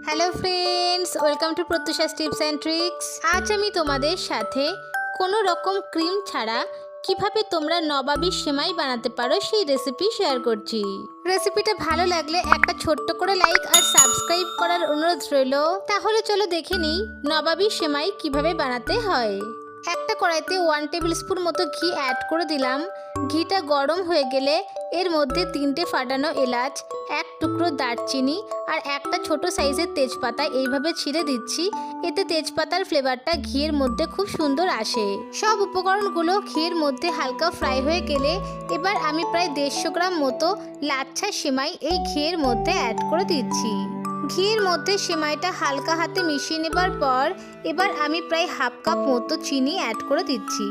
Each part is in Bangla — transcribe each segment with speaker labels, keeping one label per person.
Speaker 1: Hello friends, welcome to Pratyusha tips and tricks. আজ আমি তোমাদের সাথে কোনো রকম ক্রিম ছাড়া কিভাবে তোমরা নবাবী সেমাই বানাতে পারো সেই রেসিপি শেয়ার করছি। রেসিপিটা ভালো লাগলে একটা ছোট্ট করে লাইক আর সাবস্ক্রাইব করার অনুরোধ রইল। তাহলে চলো দেখে নিই নবাবী সেমাই কিভাবে বানাতে হয়। একটা কড়াইতে 1 টেবিল স্পুন মতো ঘি অ্যাড করে দিলাম। ঘিটা গরম হয়ে গেলে এর মধ্যে 3টে ফাটানো এলাচ, 1 টুকরো দারচিনি আর একটা ছোট সাইজের তেজপাতা এইভাবে ছিঁড়ে দিচ্ছি। এতে তেজপাতার ফ্লেভারটা ঘিয়ের মধ্যে খুব সুন্দর আসে। সব উপকরণগুলো ঘিয়ের মধ্যে হালকা ফ্রাই হয়ে গেলে এবার আমি প্রায় 150 গ্রাম মতো লাচ্ছা সেমাই এই ঘিয়ের মধ্যে অ্যাড করে দিচ্ছি। ঘিয়ের মধ্যে সেমাইটা হালকা হাতে মিশিয়ে নেবার পর এবার আমি প্রায় হাফ কাপ মতো চিনি অ্যাড করে দিচ্ছি।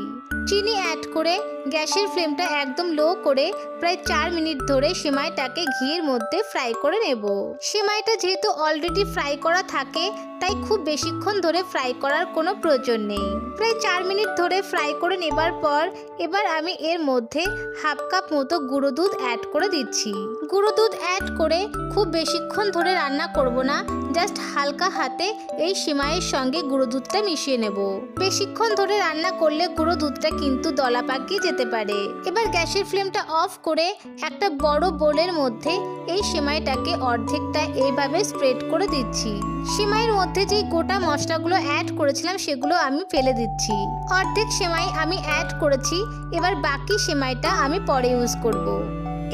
Speaker 1: চিনি অ্যাড করে গ্যাসের ফ্লেমটা একদম লো করে প্রায় 4 মিনিট ধরে সেমাইটাকে ঘিয়ের মধ্যে ফ্রাই করে নেব। সেমাইটা যেহেতু অলরেডি ফ্রাই করা থাকে তাই খুব বেশিক্ষণ ধরে ফ্রাই করার কোনো প্রয়োজন নেই। প্রায় 4 মিনিট ধরে ফ্রাই করে নেবার পর এবার আমি এর মধ্যে হাফ কাপ মতো গুঁড়ো দুধ অ্যাড করে দিচ্ছি। গুঁড়ো দুধ অ্যাড করে খুব বেশিক্ষণ ধরে রান্না করব না, জাস্ট হালকা হাতে এই সেমাইয়ের সঙ্গে গুঁড়ো দুধটা মিশিয়ে নেব। বেশিক্ষণ ধরে রান্না করলে গুঁড়ো দুধটা কিন্তু দলা পাকিয়ে যেতে পারে। এবার গ্যাসের ফ্লেমটা অফ করে একটা বড় বোলের মধ্যে এই সেমাইটাকে অর্ধেকটা এইভাবে স্প্রেড করে দিচ্ছি। সেমাইয়ের মধ্যে যে গোটা মশলাগুলো অ্যাড করেছিলাম সেগুলো আমি ফেলে দিচ্ছি। অর্ধেক সেমাই আমি অ্যাড করেছি, এবার বাকি সেমাইটা আমি পরে ইউজ করব।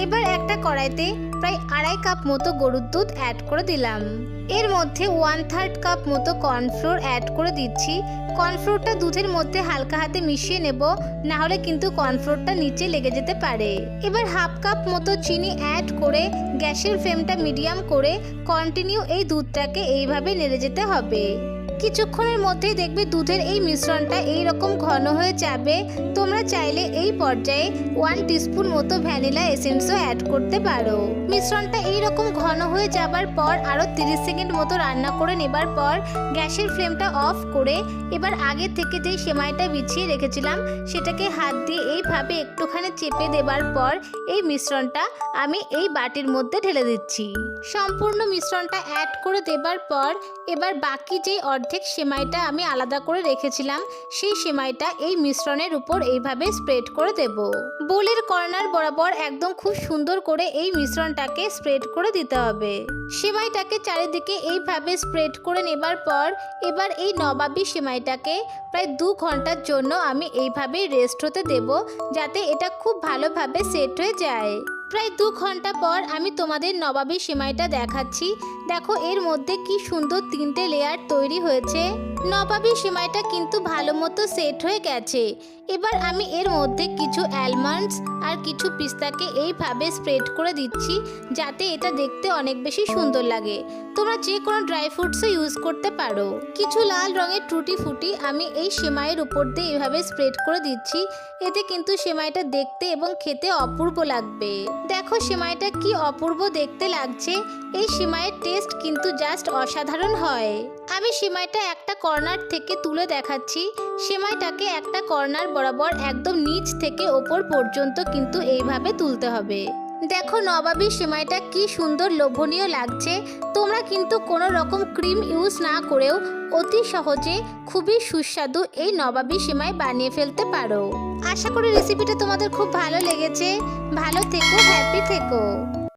Speaker 1: এবার একটা কড়াইতে প্রায় 2.5 কাপ মতো গরুর দুধ অ্যাড করে দিলাম। এর মধ্যে 1/3 কাপ মতো কর্নফ্লোর অ্যাড করে দিচ্ছি। কর্নফ্লোরটা দুধের মধ্যে হালকা হাতে মিশিয়ে নেব, না হলে কিন্তু কর্নফ্লোরটা নিচে লেগে যেতে পারে। এবার হাফ কাপ মতো চিনি অ্যাড করে গ্যাসের ফ্লেমটা মিডিয়াম করে কন্টিনিউ এই দুধটাকে এইভাবে নেড়ে যেতে হবে। কিছুক্ষণের মধ্যেই দেখবে দুধের এই মিশ্রণটা এইরকম ঘন হয়ে যাবে। তোমরা চাইলে এই পর্যায়ে 1 টিস্পুন মতো ভ্যানিলা এসেন্সও অ্যাড করতে পারো। মিশ্রণটা এইরকম ঘন হয়ে যাবার পর আরও 30 সেকেন্ড মতো রান্না করে নেবার পর গ্যাসের ফ্লেমটা অফ করে এবার আগে থেকে যেই সেমাইটা বিছিয়ে রেখেছিলাম সেটাকে হাত দিয়ে এইভাবে একটুখানি চেপে দেবার পর এই মিশ্রণটা আমি এই বাটির মধ্যে ঢেলে দিচ্ছি। সম্পূর্ণ মিশ্রণটা অ্যাড করে দেবার পর এবার বাকি যেই অর্ধেক সেমাইটা আমি আলাদা করে রেখেছিলাম সেই সেমাইটা এই মিশ্রণের উপর এইভাবে স্প্রেড করে দেব। বোলের কর্নার বরাবর একদম খুব সুন্দর করে এই মিশ্রণটাকে স্প্রেড করে দিতে হবে। সেমাইটাকে চারিদিকে এইভাবে স্প্রেড করে নেবার পর এবার এই নবাবী সেমাইটাকে প্রায় 2 ঘন্টার জন্য আমি এইভাবেই রেস্ট হতে দেব, যাতে এটা খুব ভালোভাবে সেট হয়ে যায়। প্রায় 2 ঘন্টা পর আমি তোমাদের নবাবী সেমাইটা দেখাচ্ছি। দেখো এর মধ্যে কি সুন্দর 3টে লেয়ার তৈরি হয়েছে। নবাবী সেমাইটা কিন্তু ভালো মতো সেট হয়ে গেছে। এবার আমি এর মধ্যে কিছু অ্যালমন্ডস আর কিছু পিস্তাকে এইভাবে স্প্রেড করে দিচ্ছি, যাতে এটা দেখতে অনেক বেশি সুন্দর লাগে। তোমরা যে কোনো ড্রাই ফ্রুটসও ইউজ করতে পারো। কিছু লাল রঙের টুটি ফুটি আমি এই সেমাইয়ের উপর দিয়ে এইভাবে স্প্রেড করে দিচ্ছি। এতে কিন্তু সেমাইটা দেখতে এবং খেতে অপূর্ব লাগবে। দেখো সেমাইটা কি অপূর্ব দেখতে লাগছে। এই সেমাইয়ের টেস্ট কিন্তু জাস্ট অসাধারণ হয়। আমি সেমাইটা একটা কর্নার থেকে তুলে দেখাচ্ছি। সেমাইটাকে একটা কর্নার বরাবর একদম নিচ থেকে ওপর পর্যন্ত কিন্তু এইভাবে তুলতে হবে। দেখো নবাবী সেমাইটা কি সুন্দর লোভনীয় লাগছে। তোমরা কিন্তু কোনো রকম ক্রিম ইউজ না করেও অতি সহজে খুবই সুস্বাদু এই নবাবী সেমাই বানিয়ে ফেলতে পারো। আশা করি রেসিপিটা তোমাদের খুব ভালো লেগেছে। ভালো থেকো, হ্যাপি থেকো।